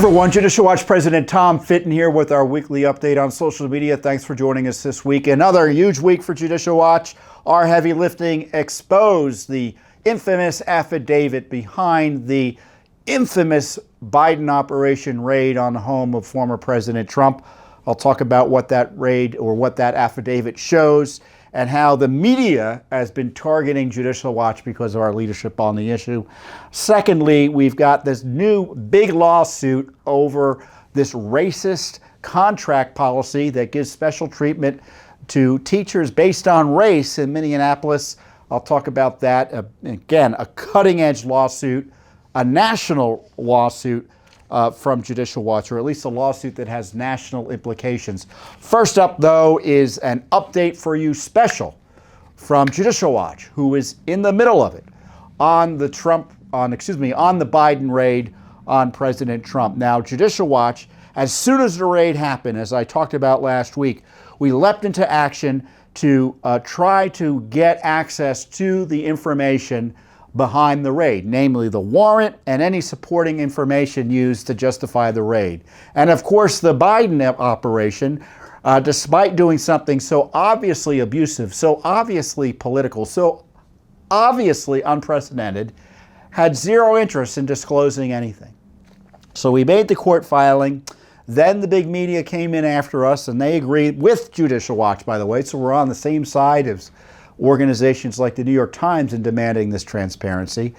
everyone, Judicial Watch President Tom Fitton here with our weekly update on social media. Thanks for joining us this week. Another huge week for Judicial Watch. Our heavy lifting exposed the infamous affidavit behind the infamous Biden operation raid on the home of former President Trump. I'll talk about what that raid or what that affidavit shows and how the media has been targeting Judicial Watch because of our leadership on the issue. Secondly, we've got this new big lawsuit over this racist contract policy that gives special treatment to teachers based on race in Minneapolis. I'll talk about that. Again, a cutting-edge lawsuit, a national lawsuit from Judicial Watch, or at least a lawsuit that has national implications. First up, though, is an update for you special from Judicial Watch, who is in the middle of it on the Biden raid on President Trump. Now, Judicial Watch, as soon as the raid happened, as I talked about last week, we leapt into action to try to get access to the information behind the raid, namely the warrant and any supporting information used to justify the raid. And of course, the Biden operation, despite doing something so obviously abusive, so obviously political, so obviously unprecedented, had zero interest in disclosing anything. So we made the court filing. Then the big media came in after us, and they agreed with Judicial Watch, by the way, so we're on the same side as organizations like the New York Times in demanding this transparency.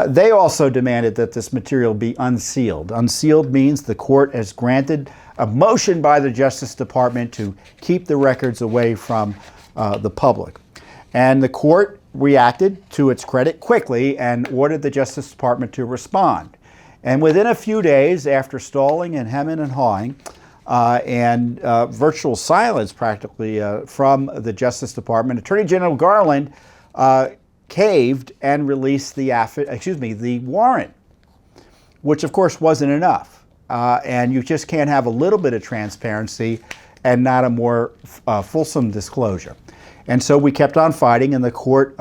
They also demanded that this material be unsealed. Unsealed means the court has granted a motion by the Justice Department to keep the records away from the public. And the court reacted, to its credit, quickly and ordered the Justice Department to respond. And within a few days, after stalling and hemming and hawing, and virtual silence practically from the Justice Department, Attorney General Garland caved and released the warrant, which of course wasn't enough. And you just can't have a little bit of transparency and not a more fulsome disclosure. And so we kept on fighting, and the court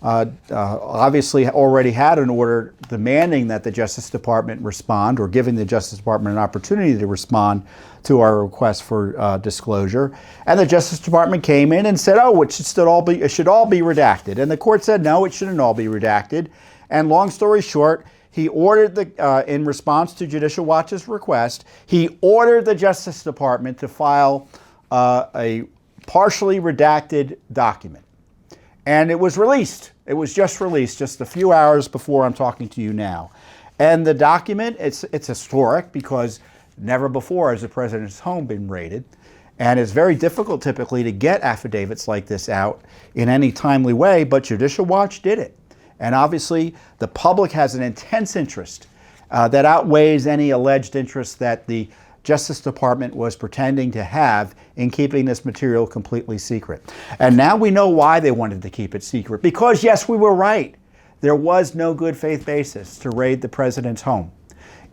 obviously already had an order demanding that the Justice Department respond, or giving the Justice Department an opportunity to respond to our request for disclosure. And the Justice Department came in and said, oh, it should all be redacted. And the court said, no, it shouldn't all be redacted. And long story short, he ordered in response to Judicial Watch's request, he ordered the Justice Department to file a partially redacted document. And it was released. It was just released just a few hours before I'm talking to you now. And the document, it's historic because never before has the president's home been raided. And it's very difficult typically to get affidavits like this out in any timely way, but Judicial Watch did it. And obviously the public has an intense interest that outweighs any alleged interest that the Justice Department was pretending to have in keeping this material completely secret. And now we know why they wanted to keep it secret. Because yes, we were right. There was no good faith basis to raid the president's home.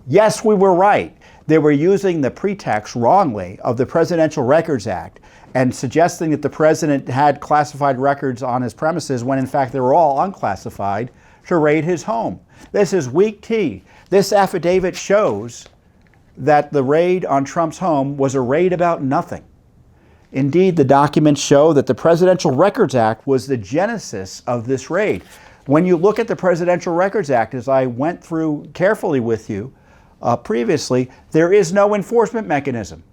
Yes, we were right. They were using the pretext wrongly of the Presidential Records Act and suggesting that the president had classified records on his premises when in fact they were all unclassified to raid his home. This is weak tea. This affidavit shows that the raid on Trump's home was a raid about nothing. Indeed, the documents show that the Presidential Records Act was the genesis of this raid. When you look at the Presidential Records Act, as I went through carefully with you previously, there is no enforcement mechanism.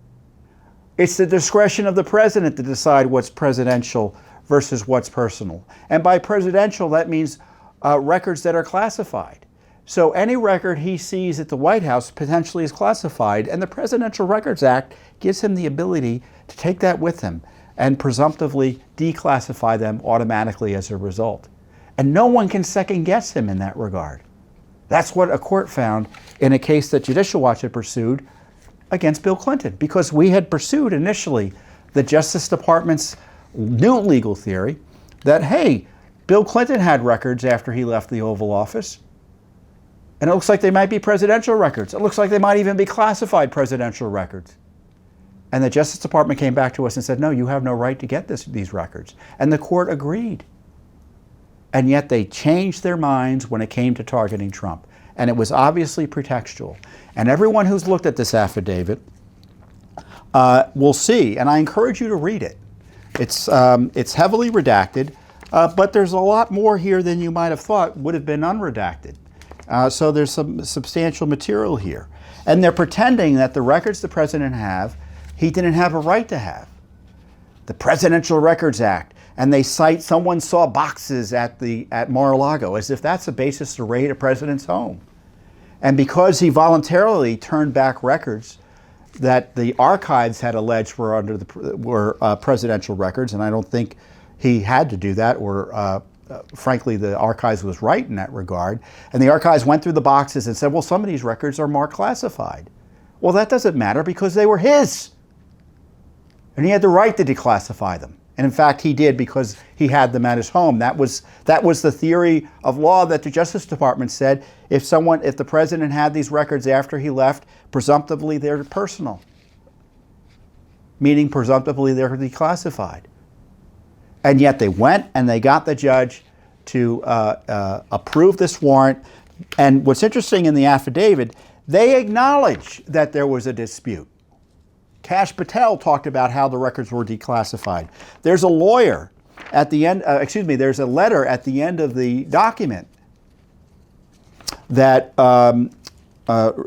It's the discretion of the president to decide what's presidential versus what's personal. And by presidential, that means records that are classified. So any record he sees at the White House potentially is classified, and the Presidential Records Act gives him the ability to take that with him and presumptively declassify them automatically as a result. And no one can second guess him in that regard. That's what a court found in a case that Judicial Watch had pursued against Bill Clinton, because we had pursued initially the Justice Department's new legal theory that, hey, Bill Clinton had records after he left the Oval Office. And it looks like they might be presidential records. It looks like they might even be classified presidential records. And the Justice Department came back to us and said, no, you have no right to get these records. And the court agreed. And yet they changed their minds when it came to targeting Trump. And it was obviously pretextual. And everyone who's looked at this affidavit will see, and I encourage you to read it. It's heavily redacted, but there's a lot more here than you might have thought would have been unredacted. So there's some substantial material here. And they're pretending that the records the president he didn't have a right to have. The Presidential Records Act. And they cite someone saw boxes at Mar-a-Lago, as if that's a basis to raid a president's home. And because he voluntarily turned back records that the archives had alleged were presidential records, and I don't think he had to do that, or frankly, the archives was right in that regard. And the archives went through the boxes and said, well, some of these records are marked classified. Well, that doesn't matter because they were his. And he had the right to declassify them. And in fact, he did because he had them at his home. That was the theory of law that the Justice Department said if the president had these records after he left, presumptively they're personal, meaning presumptively they're declassified. And yet they went and they got the judge to approve this warrant. And what's interesting in the affidavit, they acknowledge that there was a dispute. Kash Patel talked about how the records were declassified. There's a lawyer at the end, there's a letter at the end of the document that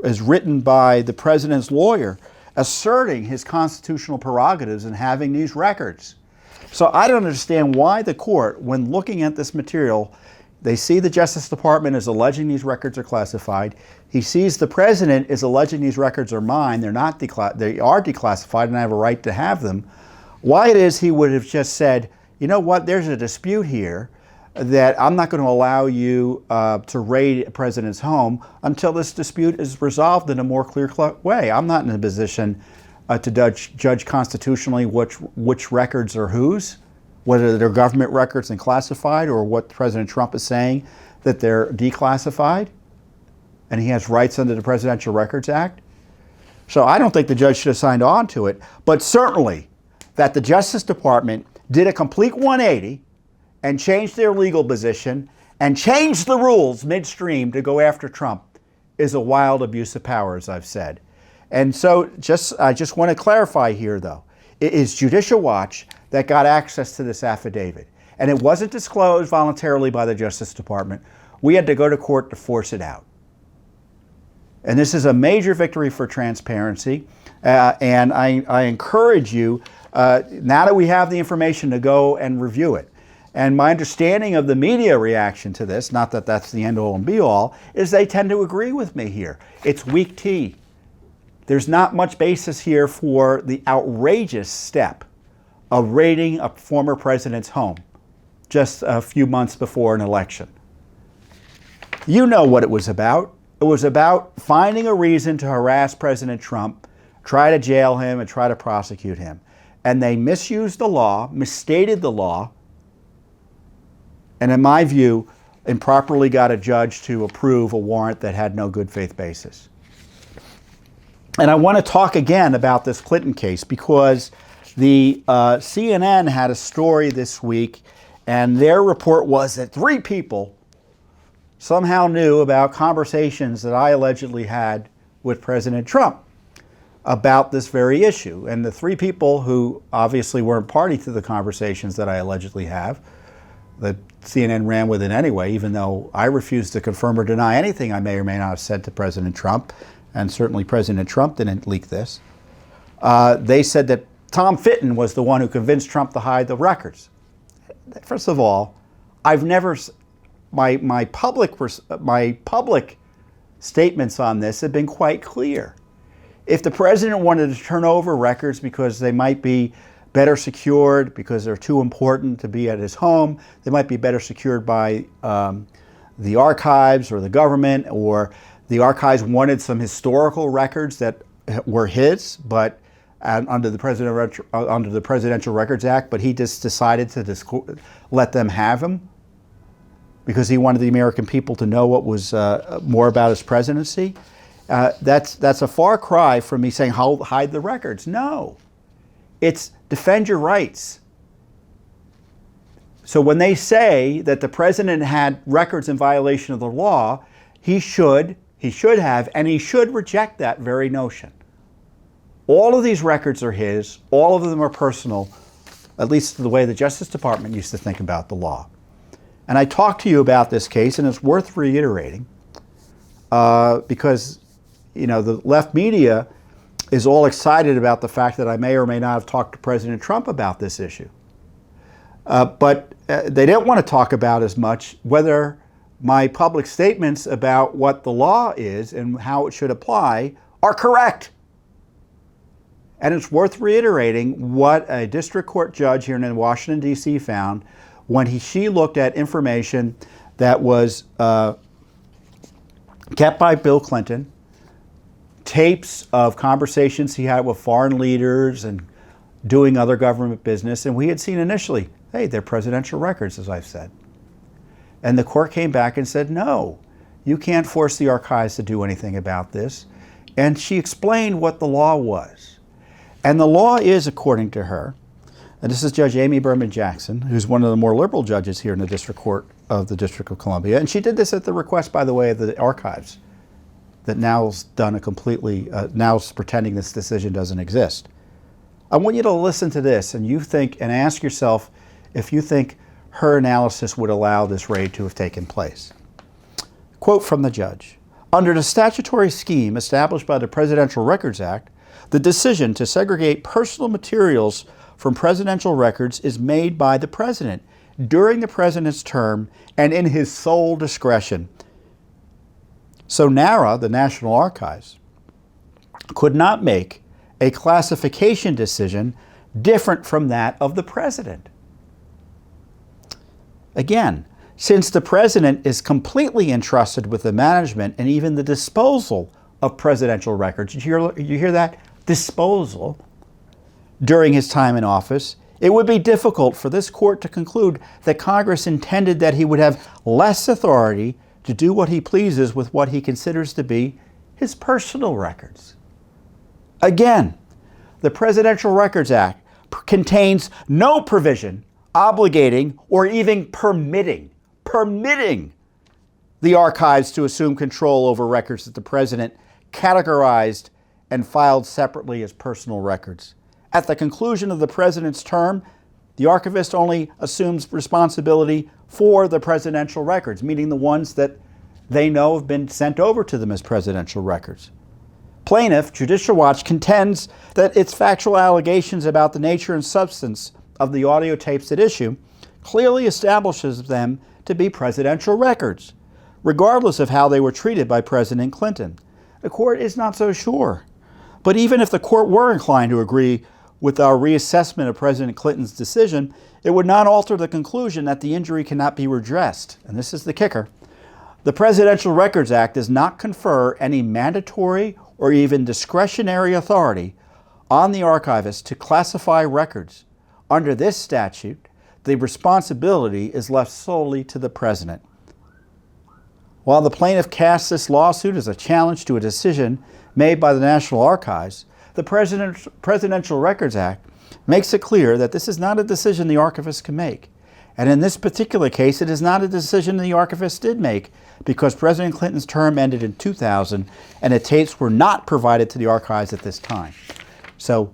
is written by the president's lawyer asserting his constitutional prerogatives in having these records. So I don't understand why the court, when looking at this material, they see the Justice Department is alleging these records are classified. He sees the president is alleging these records are mine. They are declassified and I have a right to have them. Why it is he would have just said, you know what, there's a dispute here that I'm not going to allow you to raid a president's home until this dispute is resolved in a more clear way. I'm not in a position to judge constitutionally which records are whose, whether they're government records and classified or what President Trump is saying that they're declassified and he has rights under the Presidential Records Act. So I don't think the judge should have signed on to it, but certainly that the Justice Department did a complete 180 and changed their legal position and changed the rules midstream to go after Trump is a wild abuse of power, as I've said. And so I just want to clarify here, though. It is Judicial Watch that got access to this affidavit. And it wasn't disclosed voluntarily by the Justice Department. We had to go to court to force it out. And this is a major victory for transparency. And I encourage you, now that we have the information, to go and review it. And my understanding of the media reaction to this, not that that's the end all and be all, is they tend to agree with me here. It's weak tea. There's not much basis here for the outrageous step of raiding a former president's home just a few months before an election. You know what it was about. It was about finding a reason to harass President Trump, try to jail him, and try to prosecute him. And they misused the law, misstated the law, and in my view, improperly got a judge to approve a warrant that had no good faith basis. And I want to talk again about this Clinton case because the CNN had a story this week, and their report was that 3 people somehow knew about conversations that I allegedly had with President Trump about this very issue. And the 3 people who obviously weren't party to the conversations that I allegedly have, that CNN ran with it anyway, even though I refused to confirm or deny anything I may or may not have said to President Trump, and certainly President Trump didn't leak this. They said that Tom Fitton was the one who convinced Trump to hide the records. First of all, I've never, my public statements on this have been quite clear. If the president wanted to turn over records because they might be better secured, because they're too important to be at his home, they might be better secured by the archives or the government, or the archives wanted some historical records that were his, but under the Presidential Records Act, but he just decided to let them have them because he wanted the American people to know what was more about his presidency. That's a far cry from me saying hide the records. No, it's defend your rights. So when they say that the president had records in violation of the law, he should have, and he should reject that very notion. All of these records are his. All of them are personal, at least the way the Justice Department used to think about the law. And I talked to you about this case, and it's worth reiterating because, you know, the left media is all excited about the fact that I may or may not have talked to President Trump about this issue. But they didn't want to talk about as much whether my public statements about what the law is and how it should apply are correct. And it's worth reiterating what a district court judge here in Washington, D.C. found when she looked at information that was kept by Bill Clinton, tapes of conversations he had with foreign leaders and doing other government business. And we had seen initially, hey, they're presidential records, as I've said. And the court came back and said, no, you can't force the archives to do anything about this. And she explained what the law was. And the law is, according to her, and this is Judge Amy Berman Jackson, who's one of the more liberal judges here in the District Court of the District of Columbia. And she did this at the request, by the way, of the archives, that now's done a completely, now's pretending this decision doesn't exist. I want you to listen to this and you think, and ask yourself if you think her analysis would allow this raid to have taken place. Quote from the judge: under the statutory scheme established by the Presidential Records Act, the decision to segregate personal materials from presidential records is made by the president during the president's term and in his sole discretion. So NARA, the National Archives, could not make a classification decision different from that of the president. Again, since the president is completely entrusted with the management and even the disposal of presidential records, you hear that? Disposal. During his time in office, it would be difficult for this court to conclude that Congress intended that he would have less authority to do what he pleases with what he considers to be his personal records. Again, the Presidential Records Act contains no provision obligating or even permitting the archives to assume control over records that the president categorized and filed separately as personal records. At the conclusion of the president's term, the archivist only assumes responsibility for the presidential records, meaning the ones that they know have been sent over to them as presidential records. Plaintiff, Judicial Watch, contends that its factual allegations about the nature and substance of the audio tapes at issue clearly establishes them to be presidential records, regardless of how they were treated by President Clinton. The court is not so sure. But even if the court were inclined to agree with our reassessment of President Clinton's decision, it would not alter the conclusion that the injury cannot be redressed. And this is the kicker. The Presidential Records Act does not confer any mandatory or even discretionary authority on the archivist to classify records. Under this statute, the responsibility is left solely to the president. While the plaintiff casts this lawsuit as a challenge to a decision made by the National Archives, the Presidential Records Act makes it clear that this is not a decision the archivist can make. And in this particular case, it is not a decision the archivist did make because President Clinton's term ended in 2000 and the tapes were not provided to the archives at this time. So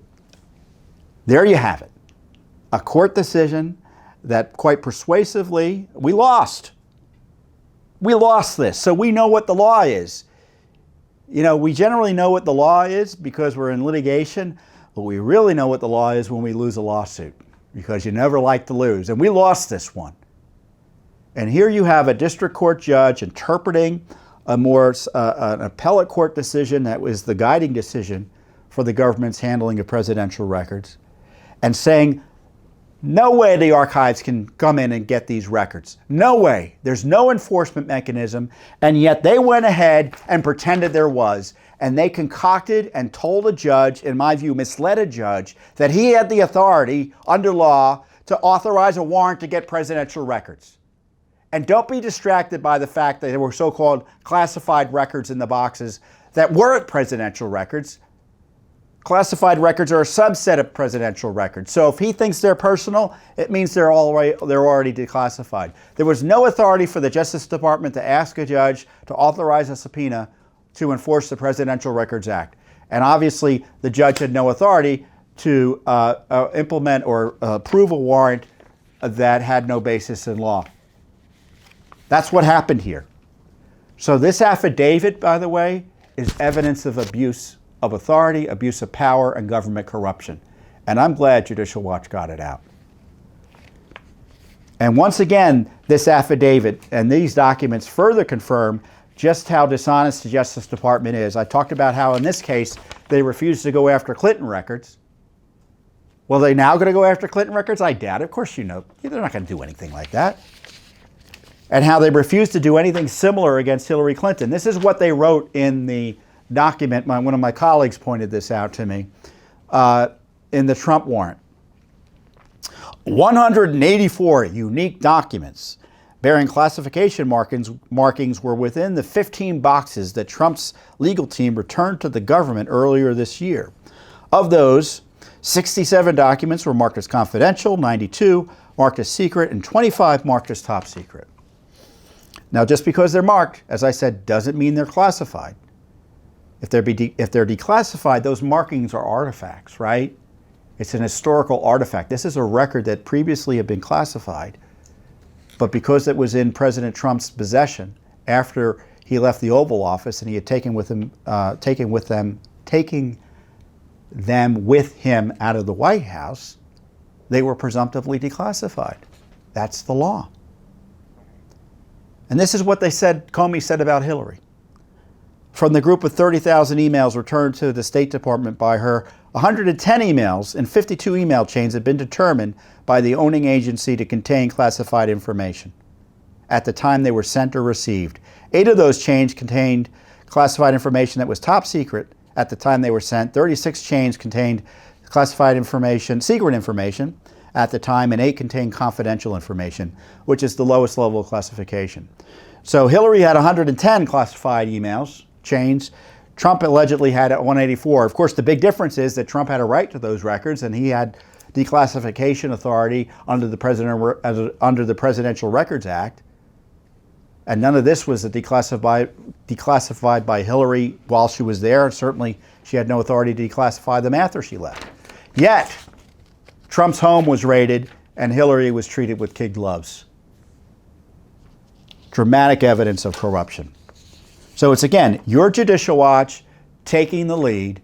there you have it. A court decision that quite persuasively, we lost. We lost this, so we know what the law is. You know, we generally know what the law is because we're in litigation, but we really know what the law is when we lose a lawsuit because you never like to lose. And we lost this one. And here you have a district court judge interpreting an appellate court decision that was the guiding decision for the government's handling of presidential records and saying, no way the archives can come in and get these records. No way. There's no enforcement mechanism. And yet they went ahead and pretended there was. And they concocted and told a judge, in my view, misled a judge, that he had the authority under law to authorize a warrant to get presidential records. And don't be distracted by the fact that there were so-called classified records in the boxes that weren't presidential records. Classified records are a subset of presidential records. So if he thinks they're personal, it means they're already declassified. There was no authority for the Justice Department to ask a judge to authorize a subpoena to enforce the Presidential Records Act. And obviously, the judge had no authority to implement or approve a warrant that had no basis in law. That's what happened here. So this affidavit, by the way, is evidence of abuse of authority, abuse of power, and government corruption. And I'm glad Judicial Watch got it out. And once again, this affidavit and these documents further confirm just how dishonest the Justice Department is. I talked about how in this case, they refused to go after Clinton records. Well, are they now going to go after Clinton records? I doubt it. Of course, you know, they're not going to do anything like that. And how they refused to do anything similar against Hillary Clinton. This is what they wrote in the document. One of my colleagues pointed this out to me in the Trump warrant. 184 unique documents bearing classification markings were within the 15 boxes that Trump's legal team returned to the government earlier this year. Of those, 67 documents were marked as confidential, 92 marked as secret, and 25 marked as top secret. Now, just because they're marked, as I said, doesn't mean they're classified. If they're declassified, those markings are artifacts, right? It's an historical artifact. This is a record that previously had been classified, but because it was in President Trump's possession after he left the Oval Office and he had taken them with him out of the White House, they were presumptively declassified. That's the law. And this is what Comey said about Hillary. From the group of 30,000 emails returned to the State Department by her, 110 emails and 52 email chains had been determined by the owning agency to contain classified information at the time they were sent or received. 8 of those chains contained classified information that was top secret at the time they were sent. 36 chains contained classified information, secret information, at the time, and 8 contained confidential information, which is the lowest level of classification. So Hillary had 110 classified emails, chains. Trump allegedly had 184. Of course, the big difference is that Trump had a right to those records, and he had declassification authority under the Presidential Records Act. And none of this was declassified by Hillary while she was there. Certainly, she had no authority to declassify them after she left. Yet, Trump's home was raided, and Hillary was treated with kid gloves. Dramatic evidence of corruption. So it's, again, your Judicial Watch taking the lead.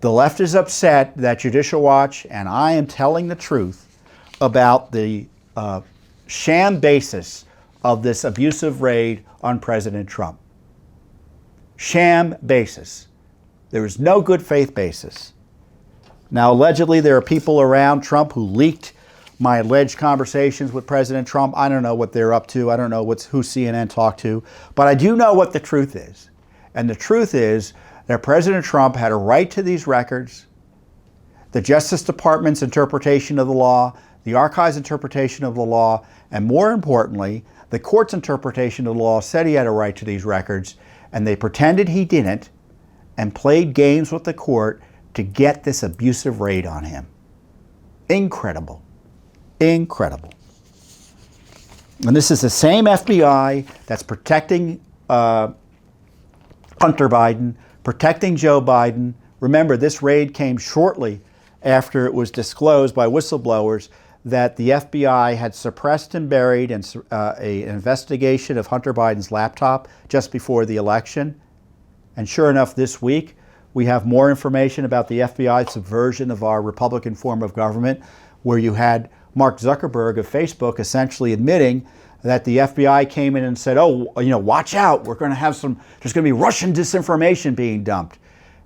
The left is upset that Judicial Watch and I am telling the truth about the sham basis of this abusive raid on President Trump. Sham basis. There is no good faith basis. Now, allegedly, there are people around Trump who leaked my alleged conversations with President Trump. I don't know what they're up to. I don't know who CNN talked to. But I do know what the truth is. And the truth is that President Trump had a right to these records. The Justice Department's interpretation of the law, the Archives' interpretation of the law, and more importantly, the court's interpretation of the law said he had a right to these records, and they pretended he didn't and played games with the court to get this abusive raid on him. Incredible. Incredible. And this is the same FBI that's protecting Hunter Biden, protecting Joe Biden. Remember, this raid came shortly after it was disclosed by whistleblowers that the FBI had suppressed and buried an investigation of Hunter Biden's laptop just before the election. And sure enough, this week, we have more information about the FBI's subversion of our Republican form of government, where you had Mark Zuckerberg of Facebook essentially admitting that the FBI came in and said, oh, watch out, there's going to be Russian disinformation being dumped.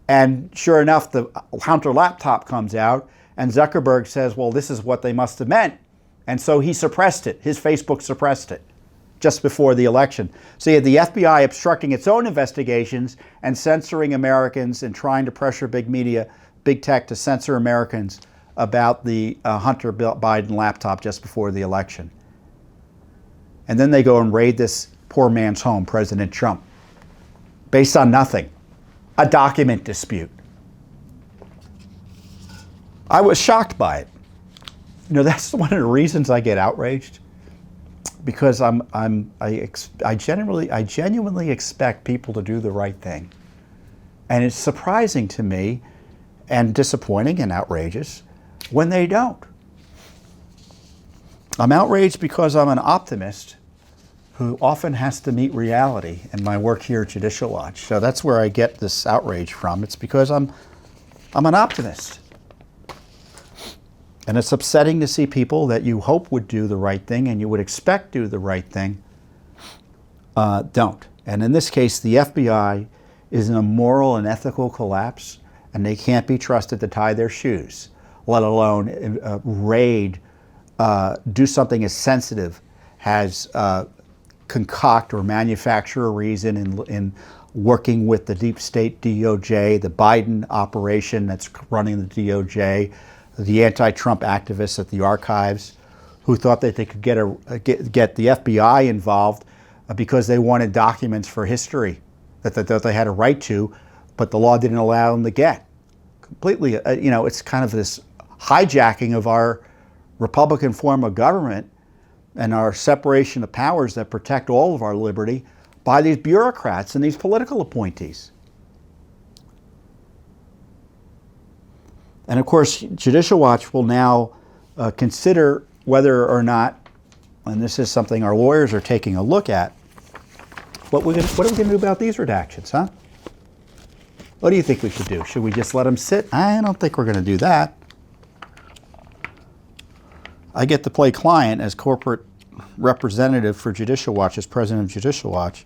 And sure enough, the Hunter laptop comes out, and Zuckerberg says, well, this is what they must have meant. And so he suppressed it. His Facebook suppressed it just before the election. So you had the FBI obstructing its own investigations and censoring Americans and trying to pressure big media, big tech to censor Americans about the Hunter Biden laptop just before the election. And then they go and raid this poor man's home, President Trump, based on nothing, a document dispute. I was shocked by it. You know, that's one of the reasons I get outraged, because I genuinely expect people to do the right thing. And it's surprising to me and disappointing and outrageous when they don't. I'm outraged because I'm an optimist who often has to meet reality in my work here at Judicial Watch. So that's where I get this outrage from. It's because I'm an optimist. And it's upsetting to see people that you hope would do the right thing and you would expect do the right thing, don't. And in this case, the FBI is in a moral and ethical collapse, and they can't be trusted to tie their shoes, let alone raid, do something as sensitive as concoct or manufacture a reason in working with the deep state DOJ, the Biden operation that's running the DOJ, the anti-Trump activists at the archives who thought that they could get the FBI involved because they wanted documents for history that they had a right to, but the law didn't allow them to get. Completely, it's kind of this hijacking of our Republican form of government and our separation of powers that protect all of our liberty by these bureaucrats and these political appointees. And of course, Judicial Watch will now consider whether or not, and this is something our lawyers are taking a look at, what are we going to do about these redactions, huh? What do you think we should do? Should we just let them sit? I don't think we're going to do that. I get to play client as corporate representative for Judicial Watch, as president of Judicial Watch.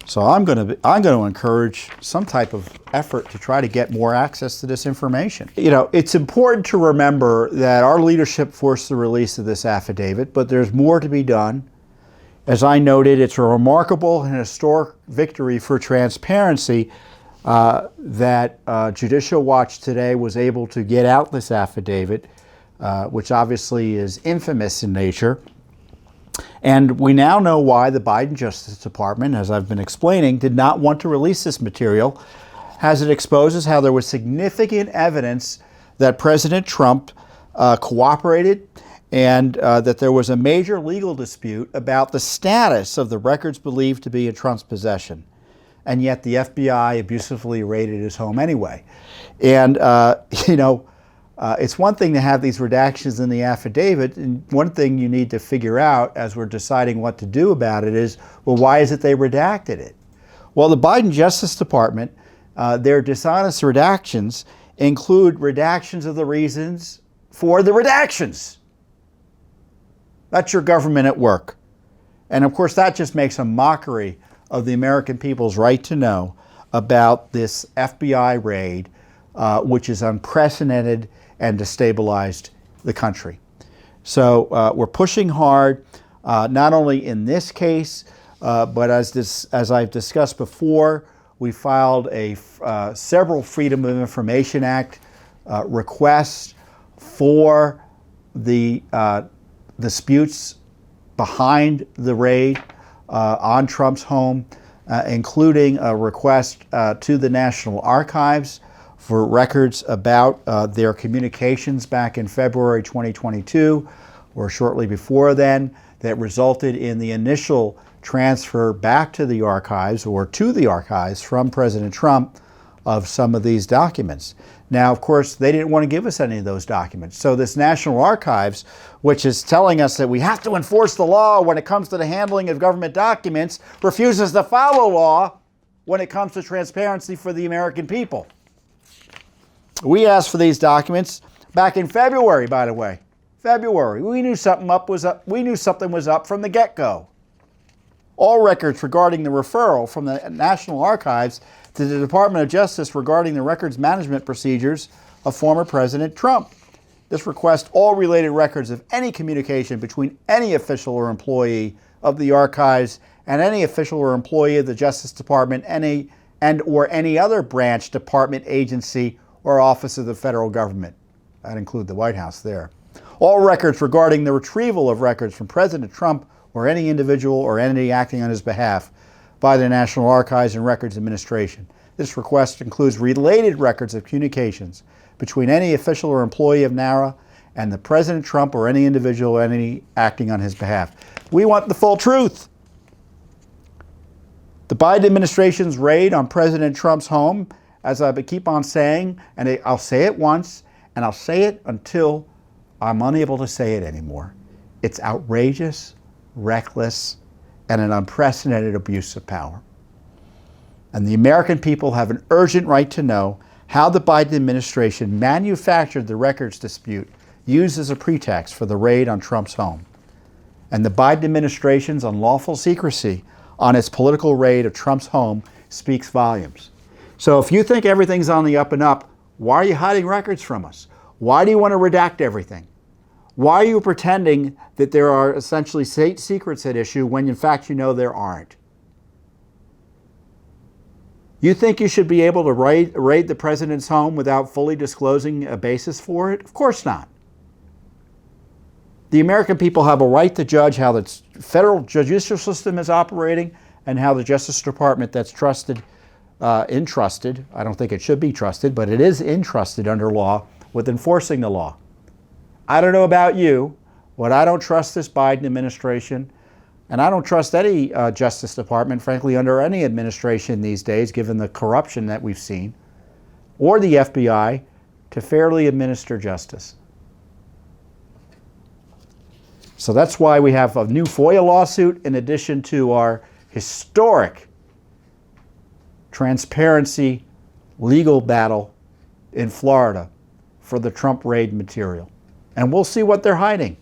So I'm going to encourage some type of effort to try to get more access to this information. You know, it's important to remember that our leadership forced the release of this affidavit, but there's more to be done. As I noted, it's a remarkable and historic victory for transparency that Judicial Watch today was able to get out this affidavit, which obviously is infamous in nature. And we now know why the Biden Justice Department, as I've been explaining, did not want to release this material, as it exposes how there was significant evidence that President Trump cooperated and that there was a major legal dispute about the status of the records believed to be in Trump's possession. And yet the FBI abusively raided his home anyway. And, it's one thing to have these redactions in the affidavit, and one thing you need to figure out as we're deciding what to do about it is, well, why is it they redacted it? Well, the Biden Justice Department, their dishonest redactions include redactions of the reasons for the redactions. That's your government at work. And of course, that just makes a mockery of the American people's right to know about this FBI raid, which is unprecedented and destabilized the country. So we're pushing hard, not only in this case, but as I've discussed before, we filed several Freedom of Information Act requests for the disputes behind the raid on Trump's home, including a request to the National Archives for records about their communications back in February 2022 or shortly before then that resulted in the initial transfer back to the archives or to the archives from President Trump of some of these documents. Now, of course, they didn't want to give us any of those documents. So this National Archives, which is telling us that we have to enforce the law when it comes to the handling of government documents, refuses to follow law when it comes to transparency for the American people. We asked for these documents back in February, by the way. February. We knew something was up from the get-go. All records regarding the referral from the National Archives to the Department of Justice regarding the records management procedures of former President Trump. This requests all related records of any communication between any official or employee of the archives and any official or employee of the Justice Department or any other branch, department, agency, or office of the federal government. That includes the White House there. All records regarding the retrieval of records from President Trump or any individual or entity acting on his behalf by the National Archives and Records Administration. This request includes related records of communications between any official or employee of NARA and the President Trump or any individual or entity acting on his behalf. We want the full truth. The Biden administration's raid on President Trump's home, as I keep on saying, and I'll say it once, and I'll say it until I'm unable to say it anymore. It's outrageous, reckless, and an unprecedented abuse of power. And the American people have an urgent right to know how the Biden administration manufactured the records dispute used as a pretext for the raid on Trump's home. And the Biden administration's unlawful secrecy on its political raid of Trump's home speaks volumes. So if you think everything's on the up and up, why are you hiding records from us? Why do you want to redact everything? Why are you pretending that there are essentially state secrets at issue when in fact you know there aren't? You think you should be able to raid the president's home without fully disclosing a basis for it? Of course not. The American people have a right to judge how the federal judicial system is operating and how the Justice Department that's entrusted, I don't think it should be trusted, but it is entrusted under law with enforcing the law. I don't know about you, but I don't trust this Biden administration, and I don't trust any Justice Department, frankly, under any administration these days, given the corruption that we've seen, or the FBI, to fairly administer justice. So that's why we have a new FOIA lawsuit in addition to our historic transparency legal battle in Florida for the Trump raid material. And we'll see what they're hiding.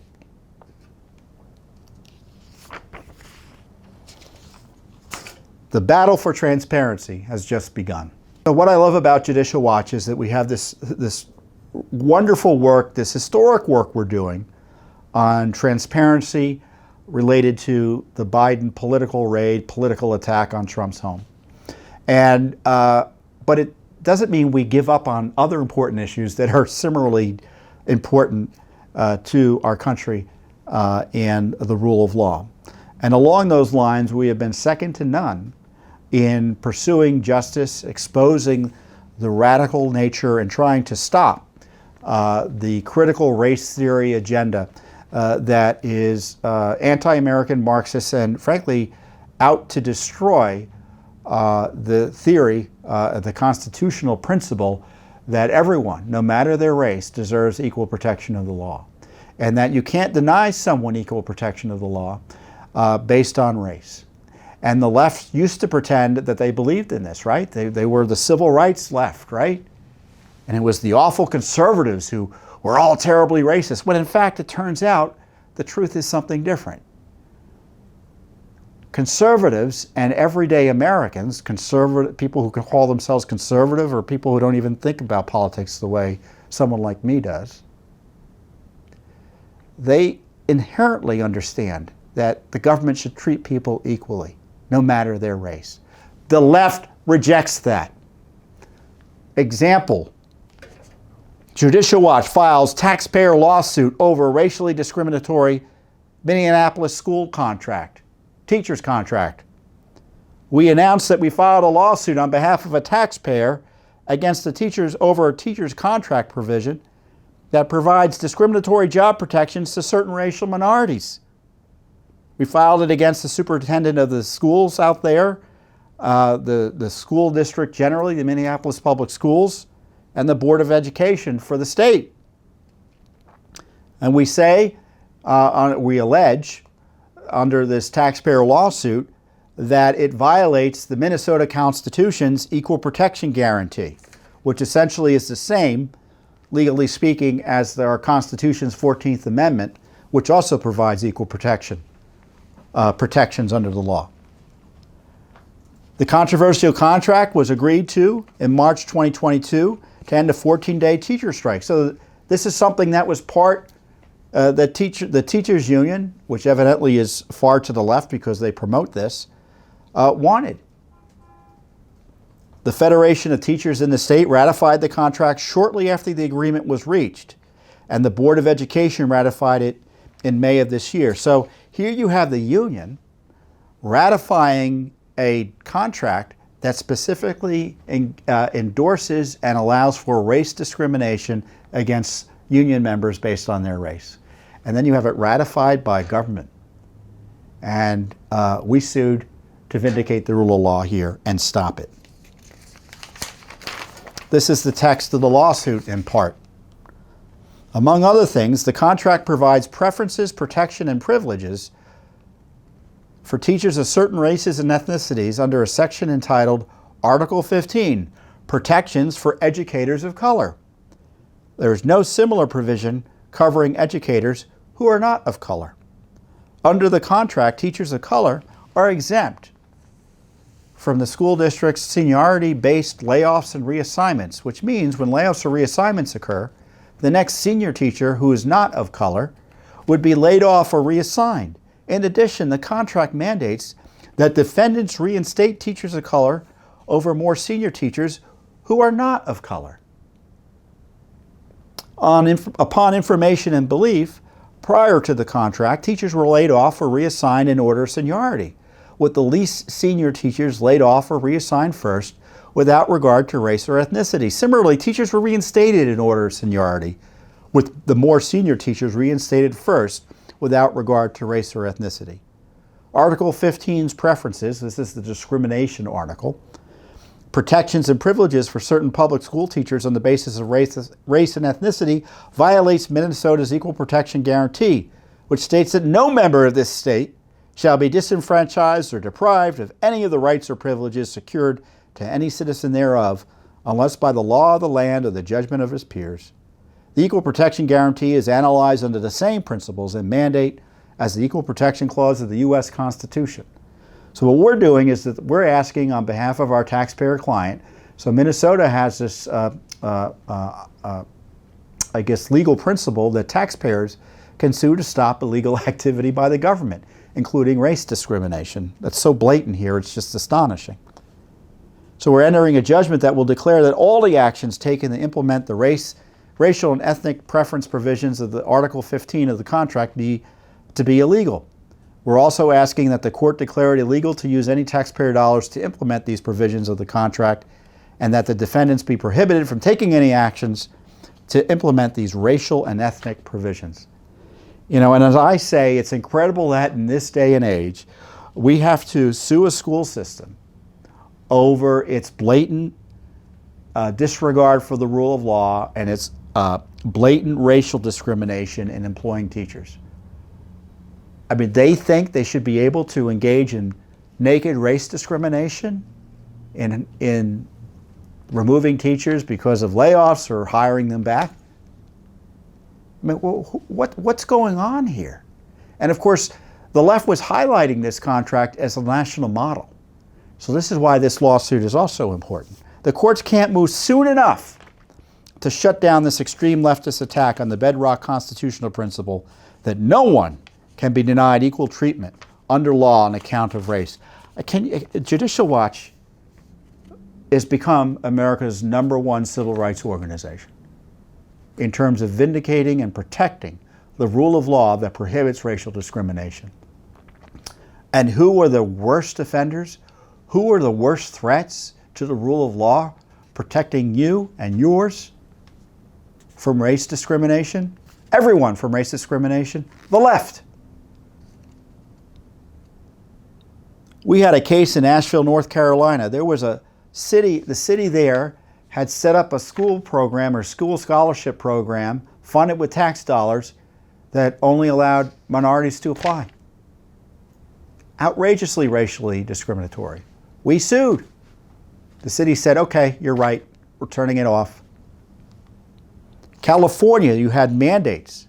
The battle for transparency has just begun. So what I love about Judicial Watch is that we have this wonderful work, this historic work we're doing on transparency related to the Biden political raid, political attack on Trump's home. And but it doesn't mean we give up on other important issues that are similarly important to our country and the rule of law. And along those lines, we have been second to none in pursuing justice, exposing the radical nature, and trying to stop the critical race theory agenda that is anti-American, Marxist, and frankly, out to destroy the theory, the constitutional principle that everyone, no matter their race, deserves equal protection of the law. And that you can't deny someone equal protection of the law based on race. And the left used to pretend that they believed in this, right? They were the civil rights left, right? And it was the awful conservatives who were all terribly racist, when in fact it turns out the truth is something different. Conservatives and everyday Americans, people who can call themselves conservative or people who don't even think about politics the way someone like me does, they inherently understand that the government should treat people equally, no matter their race. The left rejects that. Example, Judicial Watch files taxpayer lawsuit over racially discriminatory Minneapolis school contract, teacher's contract. We announced that we filed a lawsuit on behalf of a taxpayer against the teachers over a teacher's contract provision that provides discriminatory job protections to certain racial minorities. We filed it against the superintendent of the schools out there, the school district generally, the Minneapolis Public Schools, and the Board of Education for the state. And we say, we allege, under this taxpayer lawsuit, that it violates the Minnesota Constitution's equal protection guarantee, which essentially is the same, legally speaking, as our Constitution's 14th Amendment, which also provides equal protections under the law. The controversial contract was agreed to in March 2022 to end a 14-day teacher strike. So this is something that was part, the teachers union, which evidently is far to the left because they promote this, wanted. The Federation of Teachers in the state ratified the contract shortly after the agreement was reached, and the Board of Education ratified it in May of this year. So here you have the union ratifying a contract that specifically endorses and allows for race discrimination against union members based on their race. And then you have it ratified by government. And we sued to vindicate the rule of law here and stop it. This is the text of the lawsuit in part. Among other things, the contract provides preferences, protection, and privileges for teachers of certain races and ethnicities under a section entitled Article 15, Protections for Educators of Color. There is no similar provision covering educators who are not of color. Under the contract, teachers of color are exempt from the school district's seniority-based layoffs and reassignments, which means when layoffs or reassignments occur, the next senior teacher who is not of color would be laid off or reassigned. In addition, the contract mandates that defendants reinstate teachers of color over more senior teachers who are not of color. Upon information and belief, prior to the contract, teachers were laid off or reassigned in order of seniority, with the least senior teachers laid off or reassigned first without regard to race or ethnicity. Similarly, teachers were reinstated in order of seniority, with the more senior teachers reinstated first without regard to race or ethnicity. Article 15's preferences, this is the discrimination article, protections and privileges for certain public school teachers on the basis of race and ethnicity violates Minnesota's Equal Protection Guarantee, which states that no member of this state shall be disenfranchised or deprived of any of the rights or privileges secured to any citizen thereof, unless by the law of the land or the judgment of his peers. The Equal Protection Guarantee is analyzed under the same principles and mandate as the Equal Protection Clause of the U.S. Constitution. So what we're doing is that we're asking on behalf of our taxpayer client, so Minnesota has this, legal principle that taxpayers can sue to stop illegal activity by the government, including race discrimination. That's so blatant here, it's just astonishing. So we're entering a judgment that will declare that all the actions taken to implement the racial and ethnic preference provisions of the Article 15 of the contract be illegal. We're also asking that the court declare it illegal to use any taxpayer dollars to implement these provisions of the contract, and that the defendants be prohibited from taking any actions to implement these racial and ethnic provisions. You know, and as I say, it's incredible that in this day and age, we have to sue a school system over its blatant disregard for the rule of law and its blatant racial discrimination in employing teachers. I mean, they think they should be able to engage in naked race discrimination in removing teachers because of layoffs or hiring them back. I mean, what's going on here? And of course, the left was highlighting this contract as a national model. So this is why this lawsuit is also important. The courts can't move soon enough to shut down this extreme leftist attack on the bedrock constitutional principle that no one can be denied equal treatment under law on account of race. Judicial Watch has become America's #1 civil rights organization in terms of vindicating and protecting the rule of law that prohibits racial discrimination. And who are the worst offenders? Who are the worst threats to the rule of law protecting you and yours from race discrimination? Everyone from race discrimination? The left. We had a case in Asheville, North Carolina. There was the city there had set up a school program or school scholarship program funded with tax dollars that only allowed minorities to apply. Outrageously racially discriminatory. We sued. The city said, okay, you're right, we're turning it off. California, you had mandates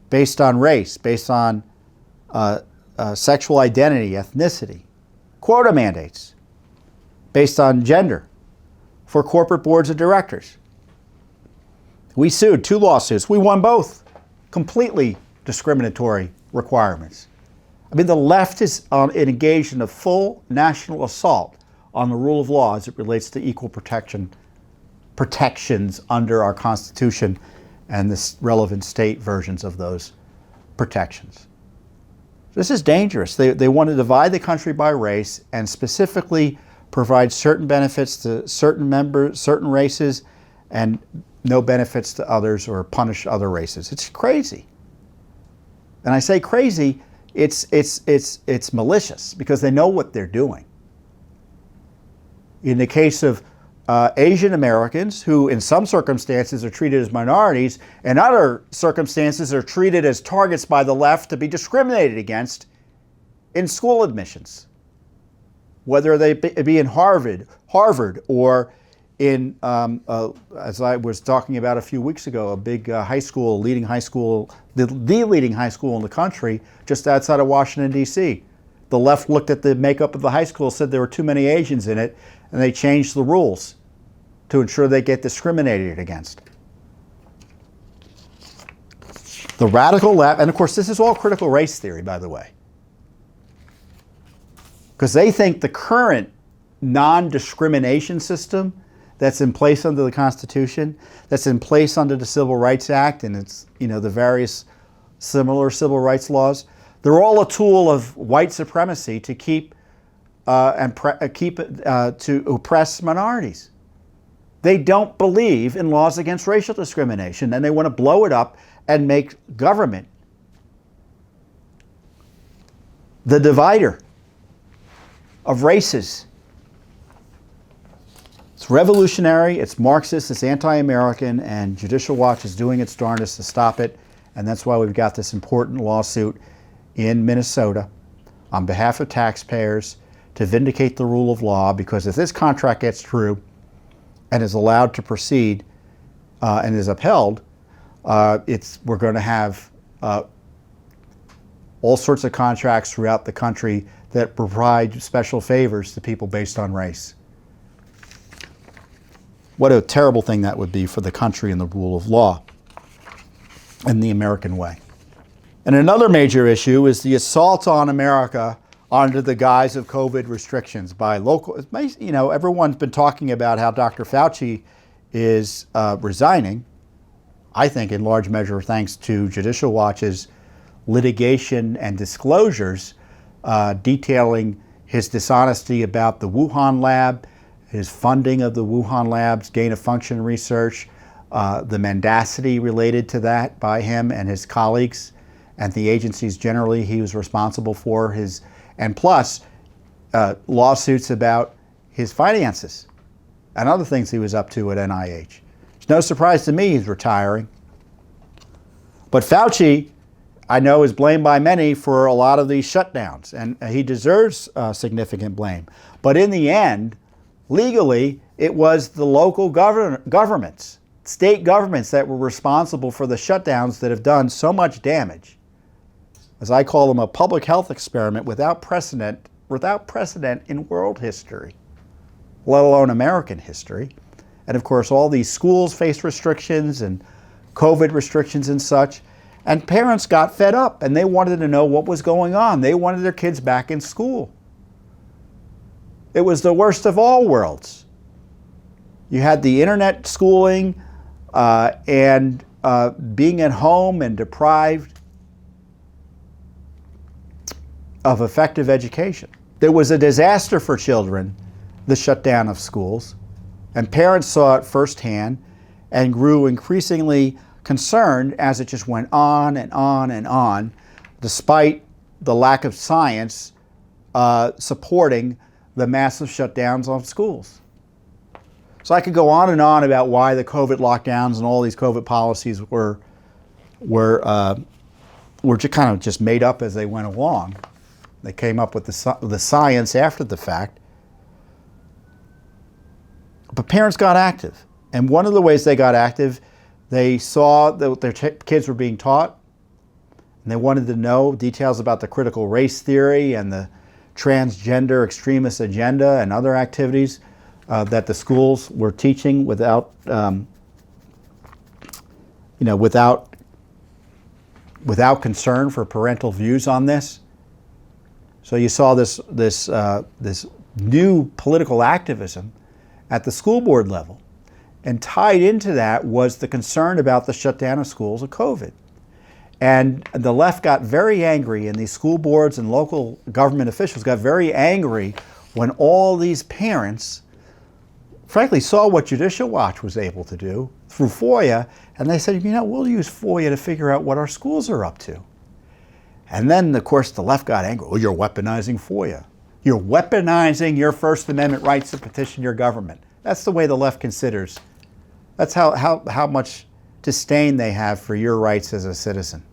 based on race, based on sexual identity, ethnicity, quota mandates based on gender for corporate boards of directors. We sued, 2 lawsuits. We won both. Completely discriminatory requirements. I mean, the left is engaged in a full national assault on the rule of law as it relates to equal protections under our Constitution and the relevant state versions of those protections. This is dangerous. They want to divide the country by race and specifically provide certain benefits to certain members, certain races, and no benefits to others, or punish other races. It's crazy. And I say crazy, it's malicious, because they know what they're doing. In the case of Asian Americans, who in some circumstances are treated as minorities, and other circumstances are treated as targets by the left to be discriminated against in school admissions, whether they be in Harvard or in, as I was talking about a few weeks ago, a big high school, leading high school, the leading high school in the country, just outside of Washington, D.C. The left looked at the makeup of the high school, said there were too many Asians in it, and they changed the rules to ensure they get discriminated against. The radical left, and of course this is all critical race theory, by the way, because they think the current non-discrimination system that's in place under the Constitution, that's in place under the Civil Rights Act, and it's, the various similar civil rights laws, they're all a tool of white supremacy to to oppress minorities. They don't believe in laws against racial discrimination, and they want to blow it up and make government the divider of races. It's revolutionary, it's Marxist, it's anti-American, and Judicial Watch is doing its darndest to stop it. And that's why we've got this important lawsuit in Minnesota on behalf of taxpayers to vindicate the rule of law, because if this contract gets through and is allowed to proceed and is upheld, we're going to have all sorts of contracts throughout the country that provide special favors to people based on race. What a terrible thing that would be for the country and the rule of law and the American way. And another major issue is the assault on America under the guise of COVID restrictions by local. Everyone's been talking about how Dr. Fauci is resigning, I think in large measure thanks to Judicial Watch's litigation and disclosures detailing his dishonesty about the Wuhan lab, his funding of the Wuhan lab's gain-of-function research, the mendacity related to that by him and his colleagues and the agencies generally he was responsible for, and plus lawsuits about his finances and other things he was up to at NIH. It's no surprise to me he's retiring. But Fauci, I know, is blamed by many for a lot of these shutdowns, and he deserves significant blame. But in the end, legally, it was the local governments, state governments, that were responsible for the shutdowns that have done so much damage. As I call them, a public health experiment without precedent in world history, let alone American history. And of course, all these schools faced restrictions and COVID restrictions and such. And parents got fed up and they wanted to know what was going on. They wanted their kids back in school. It was the worst of all worlds. You had the internet schooling and being at home and deprived of effective education. It was a disaster for children, the shutdown of schools, and parents saw it firsthand and grew increasingly concerned as it just went on and on and on, despite the lack of science supporting the massive shutdowns of schools. So I could go on and on about why the COVID lockdowns and all these COVID policies were just kind of just made up as they went along. They came up with the science after the fact. But parents got active. And one of the ways they got active, they saw that their kids were being taught, and they wanted to know details about the critical race theory and the transgender extremist agenda and other activities that the schools were teaching without concern for parental views on this. So you saw this new political activism at the school board level. And tied into that was the concern about the shutdown of schools of COVID. And the left got very angry, and these school boards and local government officials got very angry when all these parents frankly saw what Judicial Watch was able to do through FOIA, and they said, we'll use FOIA to figure out what our schools are up to. And then, of course, the left got angry. Oh, you're weaponizing FOIA. You're weaponizing your First Amendment rights to petition your government. That's the way the left considers. That's how much disdain they have for your rights as a citizen.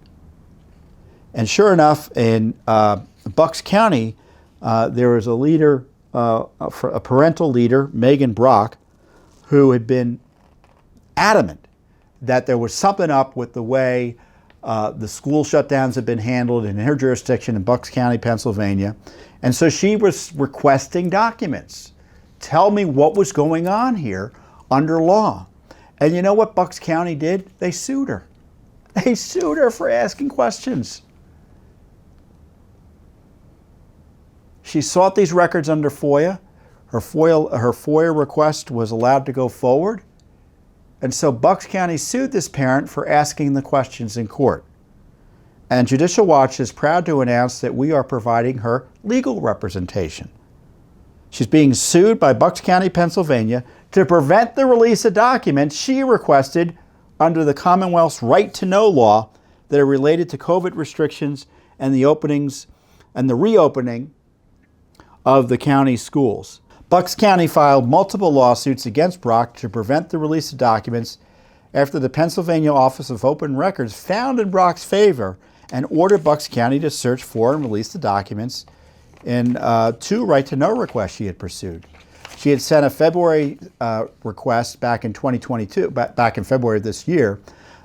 And sure enough, in Bucks County, there was a leader, a parental leader, Megan Brock, who had been adamant that there was something up with the way the school shutdowns had been handled in her jurisdiction in Bucks County, Pennsylvania. And so she was requesting documents. Tell me what was going on here under law. And you know what Bucks County did? They sued her. They sued her for asking questions. She sought these records under FOIA. Her FOIA request was allowed to go forward. And so Bucks County sued this parent for asking the questions in court. And Judicial Watch is proud to announce that we are providing her legal representation. She's being sued by Bucks County, Pennsylvania, to prevent the release of documents she requested under the Commonwealth's right to know law that are related to COVID restrictions and the reopening of the county's schools. Bucks County filed multiple lawsuits against Brock to prevent the release of documents after the Pennsylvania Office of Open Records found in Brock's favor and ordered Bucks County to search for and release the documents in two right-to-know requests she had pursued. She had sent a February request back in 2022, back in February of this year,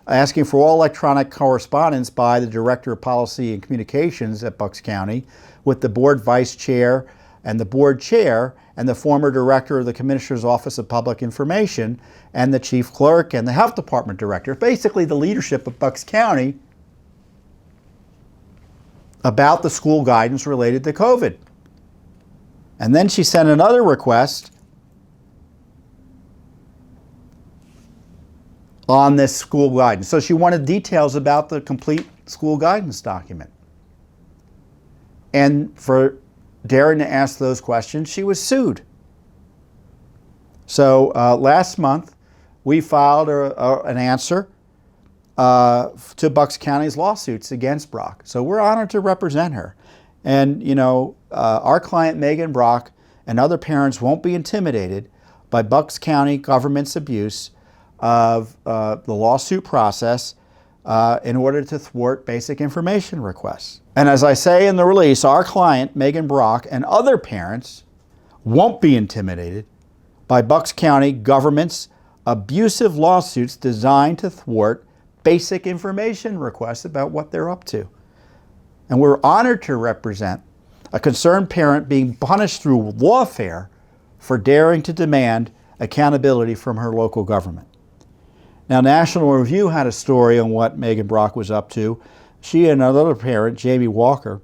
asking for all electronic correspondence by the Director of Policy and Communications at Bucks County with the board vice chair and the board chair and the former director of the Commissioner's Office of Public Information and the chief clerk and the health department director, basically the leadership of Bucks County, about the school guidance related to COVID. And then she sent another request on this school guidance. So she wanted details about the complete school guidance document. And for daring to ask those questions, she was sued. So last month, we filed an answer to Bucks County's lawsuits against Brock. So we're honored to represent her. And, our client, Megan Brock, and other parents won't be intimidated by Bucks County government's abuse of the lawsuit process in order to thwart basic information requests. And as I say in the release, our client, Megan Brock, and other parents won't be intimidated by Bucks County government's abusive lawsuits designed to thwart basic information requests about what they're up to. And we're honored to represent a concerned parent being punished through lawfare for daring to demand accountability from her local government. Now, National Review had a story on what Megan Brock was up to. She and another parent, Jamie Walker,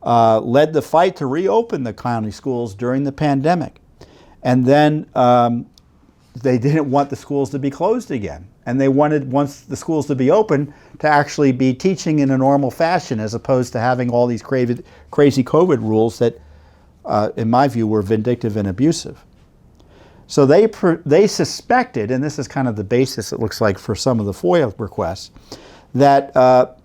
led the fight to reopen the county schools during the pandemic. And then they didn't want the schools to be closed again. And they wanted, once the schools to be open, to actually be teaching in a normal fashion as opposed to having all these crazy COVID rules that, in my view, were vindictive and abusive. So they suspected, and this is kind of the basis, it looks like, for some of the FOIA requests, that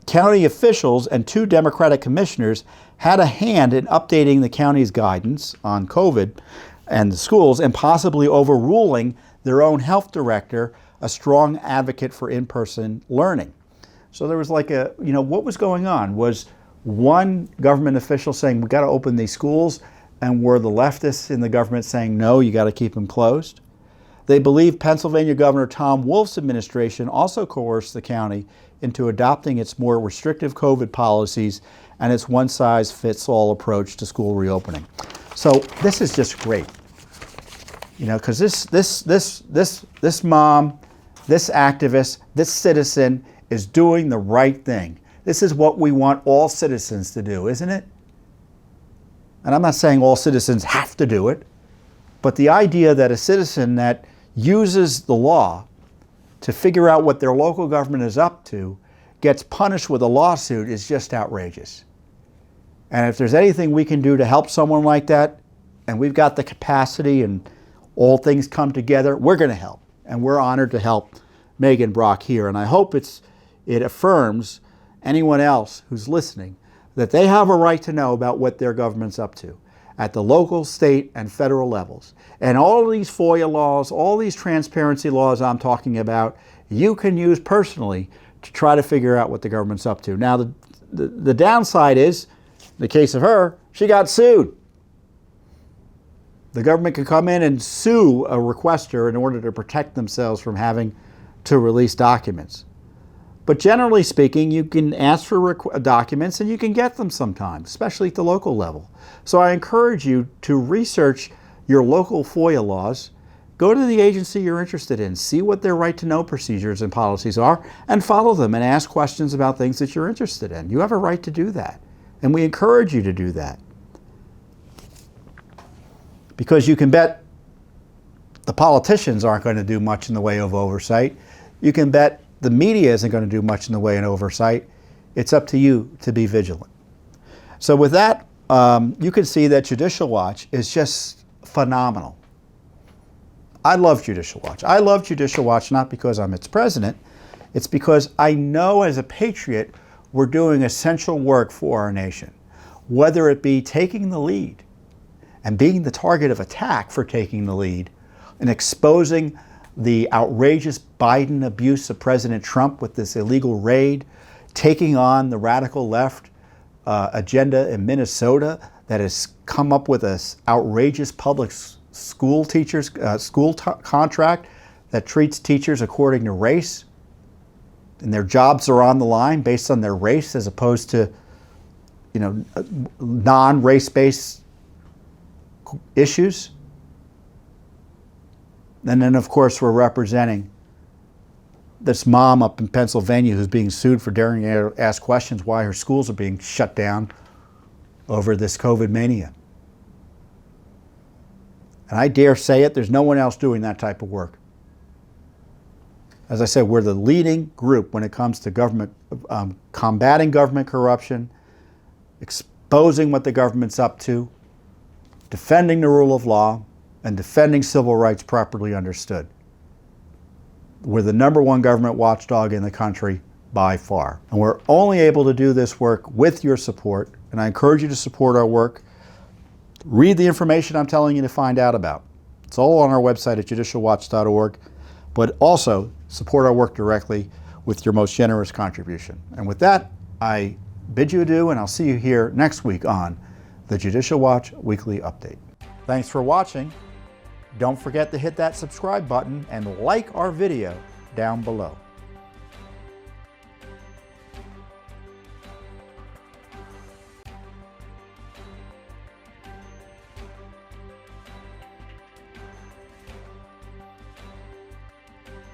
county officials and two Democratic commissioners had a hand in updating the county's guidance on COVID and the schools and possibly overruling their own health director, a strong advocate for in-person learning. So there was like what was going on? Was one government official saying, we got to open these schools, and were the leftists in the government saying, no, you got to keep them closed? They believe Pennsylvania Governor Tom Wolf's administration also coerced the county into adopting its more restrictive COVID policies and its one-size-fits-all approach to school reopening. So this is just great, because this mom, this activist, this citizen is doing the right thing. This is what we want all citizens to do, isn't it? And I'm not saying all citizens have to do it, but the idea that a citizen that uses the law to figure out what their local government is up to gets punished with a lawsuit is just outrageous. And if there's anything we can do to help someone like that, and we've got the capacity and all things come together, we're going to help. And we're honored to help Megan Brock here. And I hope it affirms anyone else who's listening that they have a right to know about what their government's up to at the local, state, and federal levels. And all of these FOIA laws, all these transparency laws I'm talking about, you can use personally to try to figure out what the government's up to. Now, the downside is, in the case of her, she got sued. The government can come in and sue a requester in order to protect themselves from having to release documents. But generally speaking, you can ask for documents and you can get them sometimes, especially at the local level. So I encourage you to research your local FOIA laws. Go to the agency you're interested in, see what their right to know procedures and policies are, and follow them and ask questions about things that you're interested in. You have a right to do that, and we encourage you to do that. Because you can bet the politicians aren't going to do much in the way of oversight. You can bet the media isn't going to do much in the way of oversight. It's up to you to be vigilant. So with that, you can see that Judicial Watch is just phenomenal. I love Judicial Watch. I love Judicial Watch not because I'm its president. It's because I know as a patriot we're doing essential work for our nation. Whether it be taking the lead and being the target of attack for taking the lead and exposing the outrageous Biden abuse of President Trump with this illegal raid, taking on the radical left agenda in Minnesota that has come up with this outrageous public school teachers contract that treats teachers according to race, and their jobs are on the line based on their race as opposed to, non-race-based issues. And then, of course, we're representing this mom up in Pennsylvania who's being sued for daring to ask questions why her schools are being shut down over this COVID mania. And I dare say it, there's no one else doing that type of work. As I said, we're the leading group when it comes to government, combating government corruption, exposing what the government's up to, defending the rule of law, and defending civil rights properly understood. We're the #1 government watchdog in the country by far. And we're only able to do this work with your support, and I encourage you to support our work. Read the information I'm telling you to find out about. It's all on our website at judicialwatch.org, but also support our work directly with your most generous contribution. And with that, I bid you adieu, and I'll see you here next week on the Judicial Watch Weekly Update. Thanks for watching. Don't forget to hit that subscribe button and like our video down below.